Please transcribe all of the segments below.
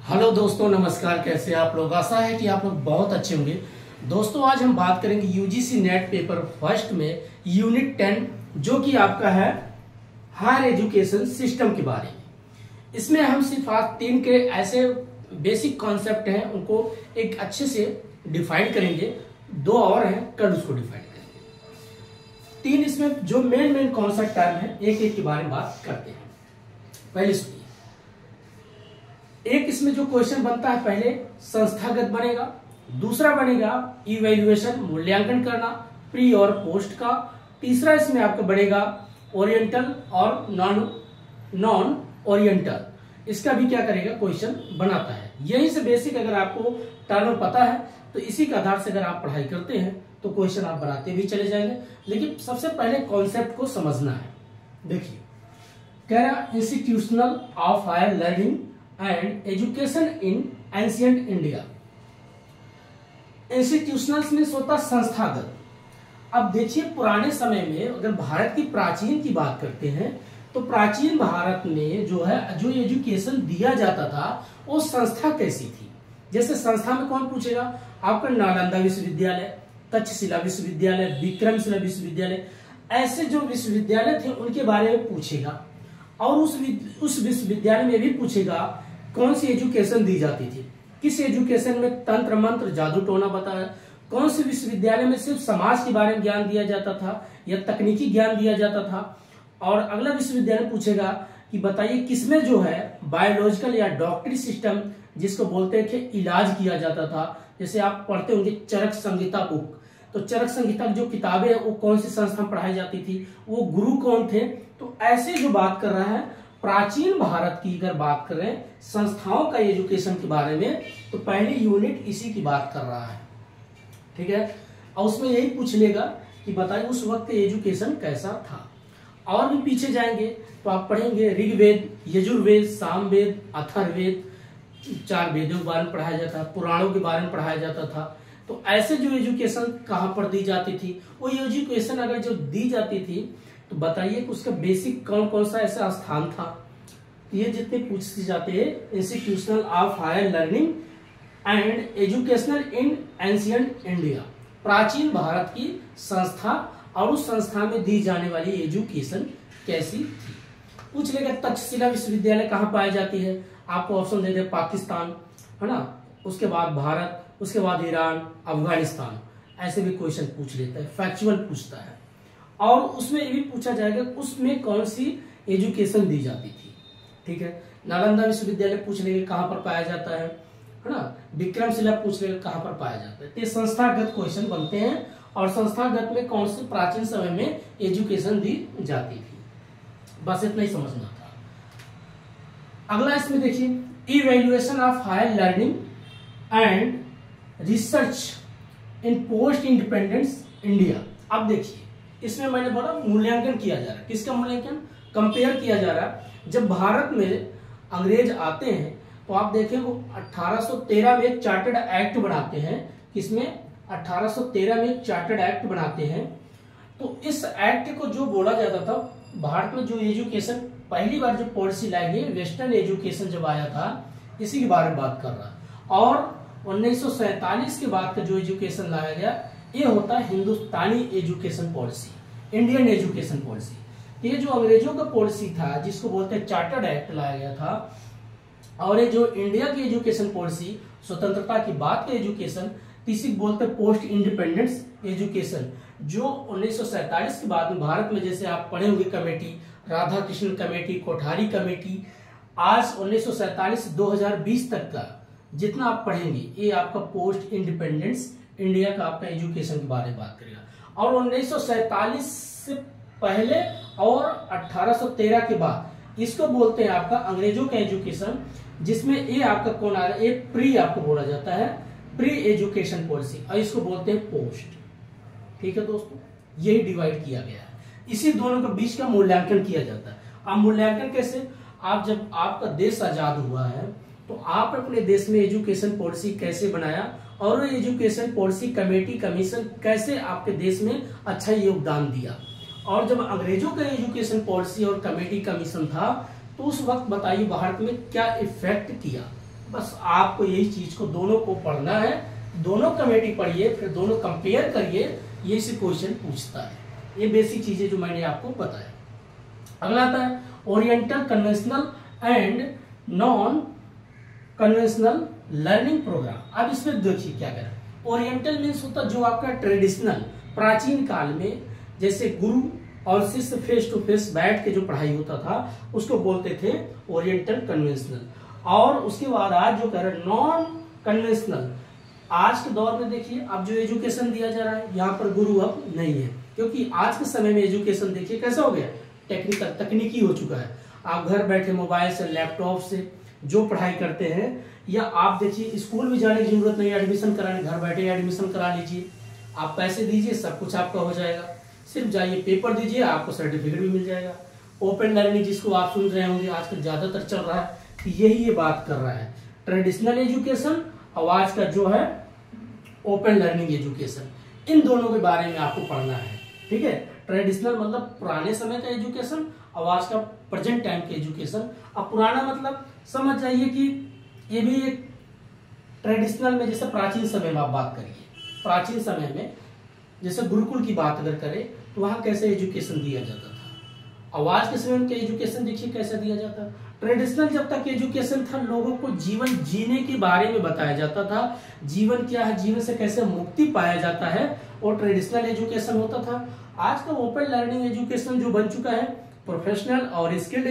Hello दोस्तों, नमस्कार। कैसे आप लोग? आशा है कि आप लोग बहुत अच्छे होंगे। दोस्तों, आज हम बात करेंगे यूजीसी नेट पेपर फर्स्ट में यूनिट 10 जो कि आपका है हायर एजुकेशन सिस्टम के बारे में। इसमें हम सिर्फ आज 3 के ऐसे बेसिक कॉन्सेप्ट हैं उनको एक अच्छे से डिफाइन करेंगे। 2 और हैं, कल उसको डिफाइन करेंगे। 3 इसमें जो मेन कॉन्सेप्ट टर्म है एक एक के बारे में बात करते हैं। पहले सुनिए, एक इसमें जो क्वेश्चन बनता है पहले संस्थागत बनेगा, दूसरा बनेगा इवैल्यूएशन मूल्यांकन करना प्री और पोस्ट का, तीसरा इसमें आपका बनेगा ओरिएंटल और नॉन ओरिएंटल। इसका भी क्या करेगा, क्वेश्चन बनाता है। यही से बेसिक अगर आपको टर्म पता है तो इसी के आधार से अगर आप पढ़ाई करते हैं तो क्वेश्चन आप बनाते भी चले जाएंगे। लेकिन सबसे पहले कॉन्सेप्ट को समझना है। देखिए, कह रहा institutional of higher learning and education in ancient India. Institutional में होता संस्थागत। अब देखिए, पुराने समय में अगर भारत की प्राचीन की बात करते हैं तो प्राचीन भारत में जो एजुकेशन दिया जाता था वो संस्था कैसी थी। जैसे संस्था में कौन पूछेगा, आपका नालंदा विश्वविद्यालय, तक्षशिला विश्वविद्यालय, विक्रमशिला विश्वविद्यालय, ऐसे जो विश्वविद्यालय थे उनके बारे में पूछेगा। और उस विश्वविद्यालय में भी पूछेगा कौन सी एजुकेशन दी जाती थी, किस एजुकेशन में तंत्र मंत्र जादू टोना बताया, कौन से विश्वविद्यालय में सिर्फ समाज के बारे में ज्ञान दिया जाता था या तकनीकी ज्ञान दिया जाता था। और अगला विश्वविद्यालय पूछेगा कि बताइए किसमें जो है बायोलॉजिकल या डॉक्टरी सिस्टम जिसको बोलते थे इलाज किया जाता था। जैसे आप पढ़ते होंगे चरक संहिता बुक, तो चरक संहिता जो किताबें है वो कौन सी संस्था में पढ़ाई जाती थी, वो गुरु कौन थे। तो ऐसे जो बात कर रहा है प्राचीन भारत की अगर बात करें संस्थाओं का एजुकेशन के बारे में तो पहली यूनिट इसी की बात कर रहा है। ठीक है, और उसमें यही पूछ लेगा कि बताइए उस वक्त एजुकेशन कैसा था। और भी पीछे जाएंगे तो आप पढ़ेंगे ऋग्वेद, यजुर्वेद, सामवेद, अथर्ववेद, 4 वेदों के बारे में पढ़ाया जाता था, पुराणों के बारे में पढ़ाया जाता था। तो ऐसे जो एजुकेशन कहाँ पर दी जाती थी, वो एजुकेशन अगर जो दी जाती थी तो बताइए कि उसका बेसिक कौन कौन सा ऐसा स्थान था। ये जितने पूछे जाते हैं institutional of higher learning and educational in ancient India, प्राचीन भारत की संस्था और उस संस्था में दी जाने वाली एजुकेशन कैसी थी। पूछ लेगा तक्षशिला विश्वविद्यालय कहाँ पाई जाती है, आपको ऑप्शन दे दे पाकिस्तान, है ना, उसके बाद भारत, उसके बाद ईरान, अफगानिस्तान। ऐसे भी क्वेश्चन पूछ लेता है, फैक्चुअल पूछता है। और उसमें ये भी पूछा जाएगा उसमें कौन सी एजुकेशन दी जाती थी। ठीक है, नालंदा विश्वविद्यालय पूछ लेंगे कहाँ पर पाया जाता है ना, विक्रमशिला पूछ लेंगे कहाँ पर पाया जाता है। तो संस्थागत क्वेश्चन बनते हैं और संस्थागत में कौन से प्राचीन समय में एजुकेशन दी जाती थी। बस इतना ही समझना था। अगला इसमें देखिए evaluation of higher learning and research in post independence India. अब देखिए, इसमें मैंने बोला मूल्यांकन किया जा रहा है। किसका मूल्यांकन? कंपेयर किया जा रहा है। जब भारत में अंग्रेज आते हैं तो आप देखें वो 1813 में एक चार्टर्ड एक्ट बनाते हैं। किसमें? 1813 में एक चार्टर्ड एक्ट बनाते हैं। तो इस एक्ट को जो बोला जाता था, भारत में जो एजुकेशन पहली बार जो पॉलिसी लाई गई, वेस्टर्न एजुकेशन जब आया था, इसी के बारे में बात कर रहा है। और 1947 के बाद का जो एजुकेशन लाया गया ये होता है Hindustani education policy, Indian education policy. ये जो अंग्रेजों का पॉलिसी था जिसको बोलते हैं चार्टर्ड एक्ट लाया गया था, और ये जो इंडिया की एजुकेशन पॉलिसी स्वतंत्रता की बाद के एजुकेशन, इसी बोलते हैं पोस्ट इंडिपेंडेंस एजुकेशन, जो 1947 के बाद में भारत में जैसे आप पढ़े होंगे committee, Radha Krishna committee, Kothari committee, आज 1947 से 2020 तक का जितना आप पढ़ेंगे ये आपका पोस्ट इंडिपेंडेंस इंडिया का आपका एजुकेशन के बारे में बात करेगा। और 1947 से पहले और 1813 के बाद इसको बोलते हैं आपका अंग्रेजों का एजुकेशन, जिसमें ये आपका कौन आ रहा है, ये प्री आपको बोला जाता है, प्री एजुकेशन पॉलिसी, और इसको बोलते हैं पोस्ट। ठीक है दोस्तों, यही डिवाइड किया गया है। इसी दोनों के बीच का मूल्यांकन किया जाता है। अब मूल्यांकन कैसे, आप जब आपका देश आजाद हुआ है तो आप अपने देश में एजुकेशन पॉलिसी कैसे बनाया और एजुकेशन पॉलिसी कमेटी कमीशन कैसे आपके देश में अच्छा योगदान दिया। और जब अंग्रेजों का एजुकेशन पॉलिसी और कमेटी कमीशन था तो उस वक्त बताइए भारत में क्या इफेक्ट किया। बस आपको यही चीज को दोनों को पढ़ना है, दोनों कमेटी पढ़िए, फिर दोनों कंपेयर करिए, ये से क्वेश्चन पूछता है। ये बेसिक चीजें जो मैंने आपको बताया। अगला आता है oriental conventional and non conventional learning programme. अब इसमें देखिए क्या करें। ओरिएंटल मीन्स होता जो आपका ट्रेडिशनल, प्राचीन काल में जैसे गुरु और शिष्य फेस टू फेस बैठ के जो पढ़ाई होता था उसको बोलते थे ओरिएंटल कन्वेंशनल। और उसके बाद आज जो कह रहे नॉन कन्वेंशनल, आज के दौर में देखिए अब जो एजुकेशन दिया जा रहा है यहाँ पर गुरु अब नहीं है, क्योंकि आज के समय में एजुकेशन देखिए कैसा हो गया, टेक्निकल, तकनीकी हो चुका है। आप घर बैठे मोबाइल से, लैपटॉप से जो पढ़ाई करते हैं, या आप देखिए स्कूल में जाने की जरूरत नहीं, एडमिशन कराने घर बैठे एडमिशन करा लीजिए, आप पैसे दीजिए सब कुछ आपका हो जाएगा, सिर्फ जाइए पेपर दीजिए आपको सर्टिफिकेट भी मिल जाएगा। ओपन लर्निंग जिसको आप सुन रहे होंगे आजकल ज्यादातर चल रहा है, कि यही ये बात कर रहा है, ट्रेडिशनल एजुकेशन और आज का जो है ओपन लर्निंग एजुकेशन, इन दोनों के बारे में आपको पढ़ना है। ठीक है, ट्रेडिशनल मतलब पुराने समय का एजुकेशन और आज का प्रेजेंट टाइम का एजुकेशन। अब पुराना मतलब समझ जाइए कि ये भी एक ट्रेडिशनल में, जैसे प्राचीन समय में आप बात करिए, प्राचीन समय में जैसे गुरुकुल की बात अगर करें तो वहां कैसे एजुकेशन दिया जाता था, और आज के समय में एजुकेशन देखिए कैसे दिया जाता है। ट्रेडिशनल जब तक एजुकेशन था लोगों को जीवन जीने के बारे में बताया जाता था, जीवन क्या है, जीवन से कैसे मुक्ति पाया जाता है, और ट्रेडिशनल एजुकेशन होता था। आज का ओपन लर्निंग एजुकेशन जो बन चुका है, प्रोफेशनल और स्किल्ड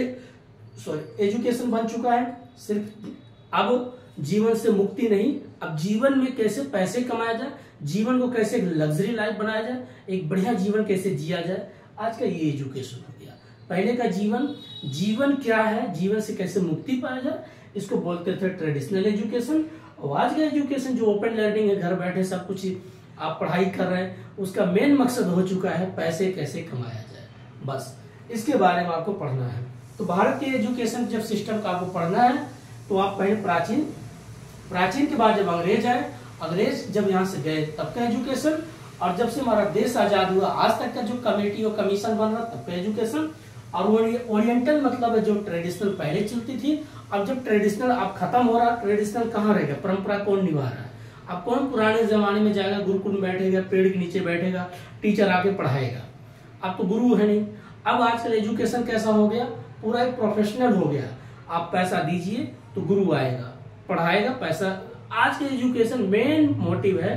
एजुकेशन बन चुका है। सिर्फ अब जीवन से मुक्ति नहीं, अब जीवन में कैसे पैसे कमाया जाए, जीवन को कैसे लग्जरी लाइफ बनाया जाए, एक बढ़िया जीवन कैसे जिया जाए, आज का ये एजुकेशन हो गया। पहले का जीवन क्या है, जीवन से कैसे मुक्ति पाया जाए, इसको बोलते थे ट्रेडिशनल एजुकेशन। और आज का एजुकेशन जो ओपन लर्निंग है, घर बैठे सब कुछ आप पढ़ाई कर रहे हैं, उसका मेन मकसद हो चुका है पैसे कैसे कमाया जाए, बस इसके बारे में आपको पढ़ना है। तो भारत के एजुकेशन जब सिस्टम का आपको पढ़ना है तो आप पहले प्राचीन के बाद जब अंग्रेज आए, अंग्रेज जब यहाँ से गए तब का एजुकेशन, और जब से हमारा देश आजाद हुआ आज तक का जो कमेटी और कमीशन बन रहा तब का एजुकेशन। और ओरिएंटल मतलब है जो ट्रेडिशनल पहले चलती थी, अब जब ट्रेडिशनल अब खत्म हो रहा, ट्रेडिशनल कहाँ रहेगा, परंपरा कौन निभा रहा है। अब कौन पुराने जमाने में जाएगा, गुरुकुल में बैठेगा, पेड़ के नीचे बैठेगा, टीचर आके पढ़ाएगा, अब तो गुरु है नहीं। अब आजकल एजुकेशन कैसा हो गया, पूरा एक प्रोफेशनल हो गया, आप पैसा दीजिए तो गुरु आएगा, पढ़ाएगा, पैसा। आज के एजुकेशन मेन मोटिव है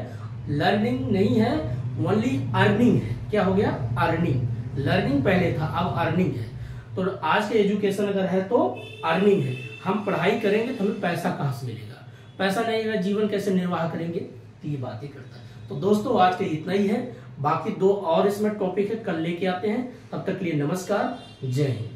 लर्निंग नहीं है, ओनली अर्निंग है। क्या हो गया, अर्निंग। लर्निंग पहले था, अब अर्निंग है। तो आज के एजुकेशन अगर है तो अर्निंग है, हम पढ़ाई करेंगे तो हमें पैसा कहाँ से मिलेगा, पैसा नहीं है जीवन कैसे निर्वाह करेंगे, तो ये बातें करता है। तो दोस्तों आज के इतना ही है, बाकी 2 और इसमें टॉपिक है, कल लेके आते हैं। तब तक के लिए नमस्कार, जय हिंद।